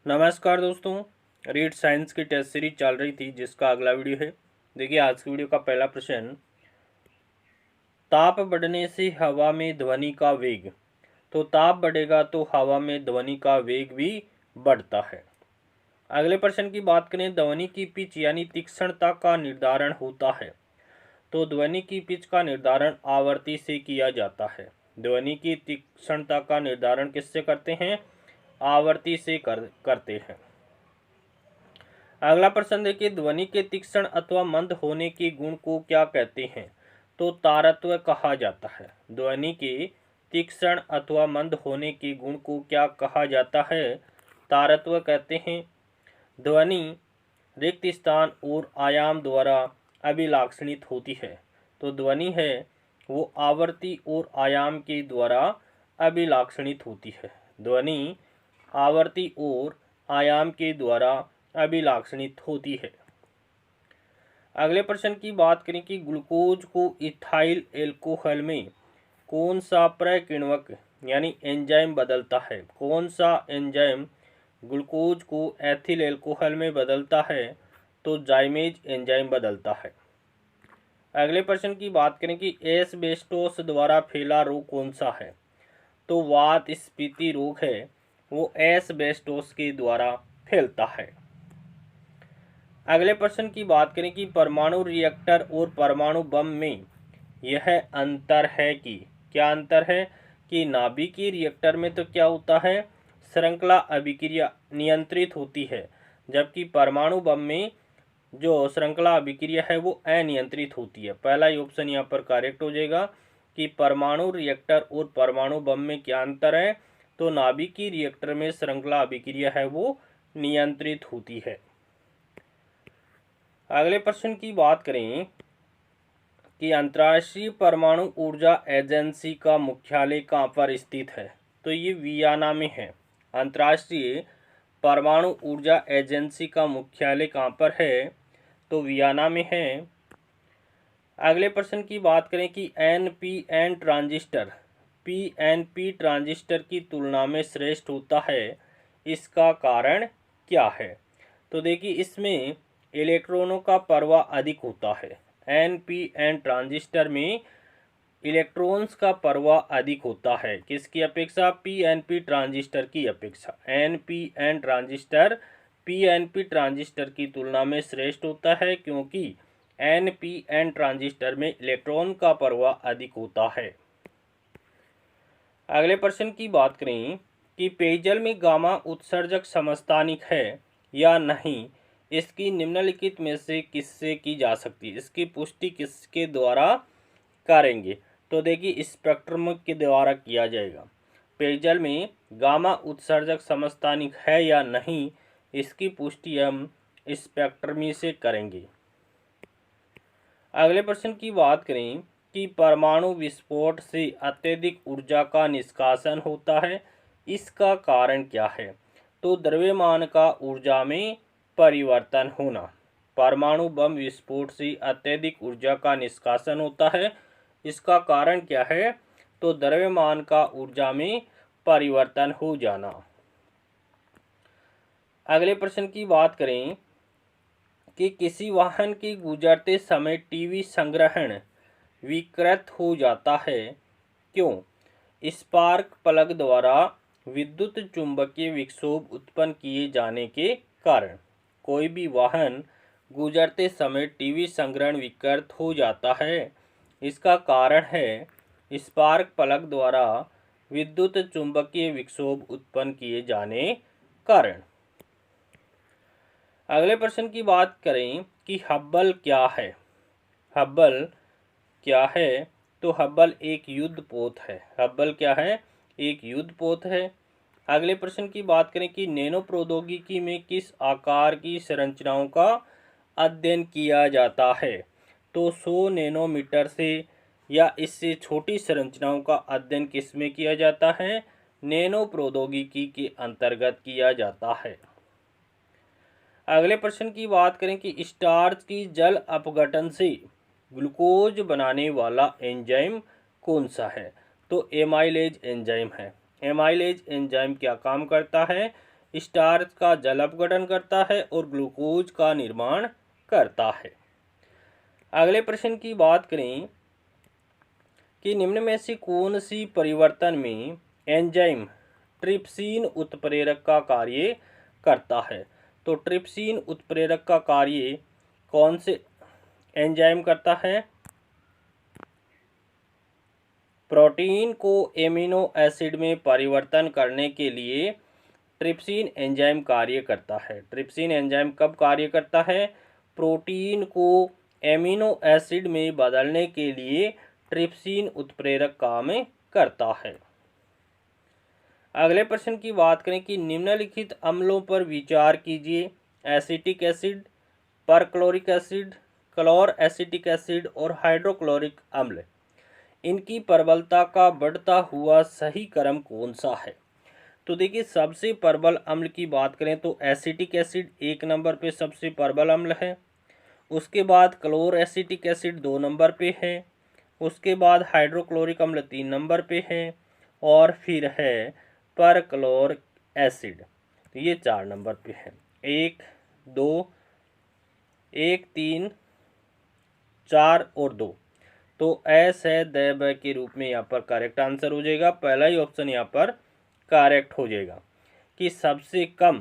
नमस्कार दोस्तों। Read science की टेस्ट सीरीज चल रही थी जिसका अगला वीडियो है। देखिए आज की वीडियो का पहला प्रश्न, ताप बढ़ने से हवा में ध्वनि का वेग। तो ताप बढ़ेगा तो हवा में ध्वनि का वेग भी बढ़ता है। अगले प्रश्न की बात करें, ध्वनि की पिच यानी तीक्ष्णता का निर्धारण होता है। तो ध्वनि की पिच का निर्धारण आवृत्ति से किया जाता है। ध्वनि की तीक्ष्णता का निर्धारण किससे करते हैं? आवृत्ति से करते हैं। अगला प्रश्न देखिए, ध्वनि के तीक्ष्ण अथवा मंद होने के गुण को क्या कहते हैं? तो तारत्व कहा जाता है। ध्वनि के तीक्ष्ण अथवा मंद होने के गुण को क्या कहा जाता है? तारत्व कहते हैं। ध्वनि रिक्त स्थान और आयाम द्वारा अभिलाक्षणित होती है। तो ध्वनि है वो आवृत्ति और आयाम के द्वारा अभिलाक्षणित होती है। ध्वनि आवृत्ति और आयाम के द्वारा अभिलाक्षणित होती है। अगले प्रश्न की बात करें कि ग्लूकोज को इथाइल एल्कोहल में कौन सा प्रकिण्वक यानी एंजाइम बदलता है? कौन सा एंजाइम ग्लूकोज को एथिल एल्कोहल में बदलता है? तो जाइमेज एंजाइम बदलता है। अगले प्रश्न की बात करें कि एस्बेस्टोस द्वारा फैला रोग कौन सा है? तो वात स्फीति रोग है वो एस्बेस्टोस के द्वारा फैलता है। अगले प्रश्न की बात करें कि परमाणु रिएक्टर और परमाणु बम में यह अंतर है कि क्या अंतर है कि नाभिकीय रिएक्टर में तो क्या होता है, श्रृंखला अभिक्रिया नियंत्रित होती है, जबकि परमाणु बम में जो श्रृंखला अभिक्रिया है वो अनियंत्रित होती है। पहला ही ऑप्शन यहाँ पर करेक्ट हो जाएगा कि परमाणु रिएक्टर और परमाणु बम में क्या अंतर है। तो नाभिकीय रिएक्टर में श्रृंखला अभिक्रिया है वो नियंत्रित होती है। अगले प्रश्न की बात करें कि अंतर्राष्ट्रीय परमाणु ऊर्जा एजेंसी का मुख्यालय कहाँ पर स्थित है? तो ये वियना में है। अंतर्राष्ट्रीय परमाणु ऊर्जा एजेंसी का मुख्यालय कहाँ पर है? तो वियना में है। अगले प्रश्न की बात करें कि एनपीएन ट्रांजिस्टर पीएनपी ट्रांजिस्टर की तुलना में श्रेष्ठ होता है, इसका कारण क्या है? तो देखिए इसमें इलेक्ट्रॉनों का प्रवाह अधिक होता है। एनपीएन ट्रांजिस्टर में इलेक्ट्रॉन्स का प्रवाह अधिक होता है किसकी अपेक्षा? पीएनपी ट्रांजिस्टर की अपेक्षा। एनपीएन ट्रांजिस्टर पीएनपी ट्रांजिस्टर की तुलना में श्रेष्ठ होता है क्योंकि एनपीएन ट्रांजिस्टर में इलेक्ट्रॉन का प्रवाह अधिक होता है। अगले प्रश्न की बात करें कि पेयजल में गामा उत्सर्जक समस्थानिक है या नहीं, इसकी निम्नलिखित में से किससे की जा सकती है? इसकी पुष्टि किसके द्वारा करेंगे? तो देखिए स्पेक्ट्रम के द्वारा किया जाएगा। पेयजल में गामा उत्सर्जक समस्थानिक है या नहीं, इसकी पुष्टि हम स्पेक्ट्रमी से करेंगे। अगले प्रश्न की बात करें कि परमाणु विस्फोट से अत्यधिक ऊर्जा का निष्कासन होता है, इसका कारण क्या है? तो द्रव्यमान का ऊर्जा में परिवर्तन होना। परमाणु बम विस्फोट से अत्यधिक ऊर्जा का निष्कासन होता है, इसका कारण क्या है? तो द्रव्यमान का ऊर्जा में परिवर्तन हो जाना। अगले प्रश्न की बात करें कि किसी वाहन के गुजरते समय टीवी संग्रहण विकृत हो जाता है, क्यों? स्पार्क प्लग द्वारा विद्युत चुंबकीय विक्षोभ उत्पन्न किए जाने के कारण। कोई भी वाहन गुजरते समय टीवी संग्रहण विकृत हो जाता है, इसका कारण है स्पार्क प्लग द्वारा विद्युत चुंबकीय विक्षोभ उत्पन्न किए जाने कारण। अगले प्रश्न की बात करें कि हब्बल क्या है? हब्बल क्या है? तो हब्बल एक युद्ध पोत है। हब्बल क्या है? एक युद्ध पोत है। अगले प्रश्न की बात करें कि नैनो प्रौद्योगिकी में किस आकार की संरचनाओं का अध्ययन किया जाता है? तो 100 नैनोमीटर से या इससे छोटी संरचनाओं का अध्ययन किस में किया जाता है? नैनो प्रौद्योगिकी के अंतर्गत किया जाता है। अगले प्रश्न की बात करें कि स्टार्च की जल अपघटन से ग्लूकोज बनाने वाला एंजाइम कौन सा है? तो एमाइलेज एंजाइम है। एमाइलेज एंजाइम क्या काम करता है? स्टार्च का जल अपघटन करता है और ग्लूकोज का निर्माण करता है। अगले प्रश्न की बात करें कि निम्न में से कौन सी परिवर्तन में एंजाइम ट्रिप्सिन उत्प्रेरक का कार्य करता है। तो ट्रिप्सिन उत्प्रेरक का कार्य कौन से एंजाइम करता है। प्रोटीन को एमिनो एसिड में परिवर्तन करने के लिए ट्रिप्सिन एंजाइम कार्य करता है। ट्रिप्सिन एंजाइम कब कार्य करता है। प्रोटीन को एमिनो एसिड में बदलने के लिए ट्रिप्सिन उत्प्रेरक काम करता है। अगले प्रश्न की बात करें कि निम्नलिखित अम्लों पर विचार कीजिए। Acetic acid, perchloric acid, chloroacetic acid और हाइड्रोक्लोरिक अम्ल, इनकी प्रबलता का बढ़ता हुआ सही क्रम कौन सा है। तो देखिए, सबसे प्रबल अम्ल की बात करें तो एसिटिक एसिड 1 नंबर पे सबसे प्रबल अम्ल है। उसके बाद क्लोर एसिटिक एसिड 2 नंबर पे है। उसके बाद हाइड्रोक्लोरिक अम्ल 3 नंबर पे है और फिर है परक्लोरिक एसिड, तो ये 4 नंबर पे है। 1, 2, 1, 3, 4 और 2, तो एस है द ब के रूप में यहाँ पर करेक्ट आंसर हो जाएगा। पहला ही ऑप्शन यहाँ पर करेक्ट हो जाएगा कि सबसे कम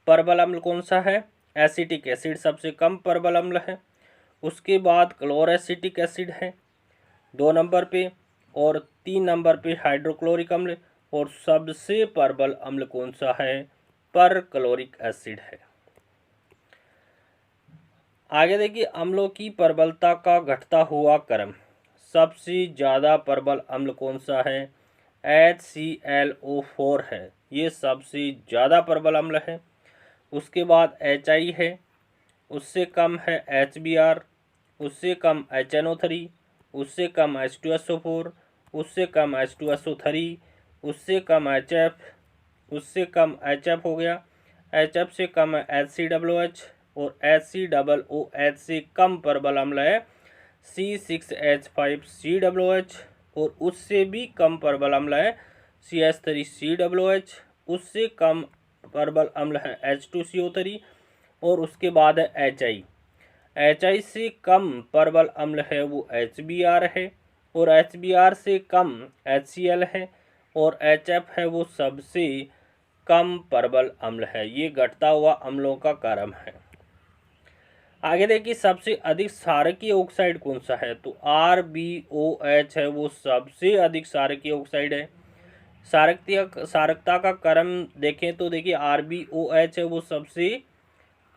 प्रबल अम्ल कौन सा है। एसिटिक एसिड सबसे कम प्रबल अम्ल है। उसके बाद क्लोर एसिटिक एसिड है 2 नंबर पे और 3 नंबर पे हाइड्रोक्लोरिक अम्ल, और सबसे प्रबल अम्ल कौन सा है। परक्लोरिक एसिड है। आगे देखिए, अम्लों की प्रबलता का घटता हुआ क्रम। सबसे ज़्यादा प्रबल अम्ल कौन सा है। HClO4 है, ये सबसे ज़्यादा प्रबल अम्ल है। उसके बाद HI है, उससे कम है HBr, उससे कम HNO3, उससे कम H2SO4, उससे कम H2SO3, उससे कम HF, उससे कम HF हो गया। HF से कम है HCOOH और HCOOH से कम प्रबल अम्ल है C6H5COOH और उससे भी कम प्रबल अम्ल है CH3COOH। उससे कम प्रबल अम्ल है H2CO3 और उसके बाद है HI। HI से कम प्रबल अम्ल है वो HBr है और HBr से कम HCl है और HF है वो सबसे कम प्रबल अम्ल है। ये घटता हुआ अम्लों का क्रम है। आगे देखिए, सबसे अधिक क्षारकीय ऑक्साइड कौन सा है। तो RbOH है वो सबसे अधिक क्षारकीय ऑक्साइड है। क्षारकता का क्रम देखें तो देखिए, RbOH है वो सबसे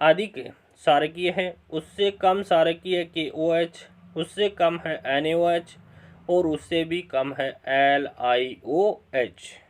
अधिक क्षारकीय है। उससे कम क्षारकीय KOH, उससे कम है NaOH और उससे भी कम है LiOH।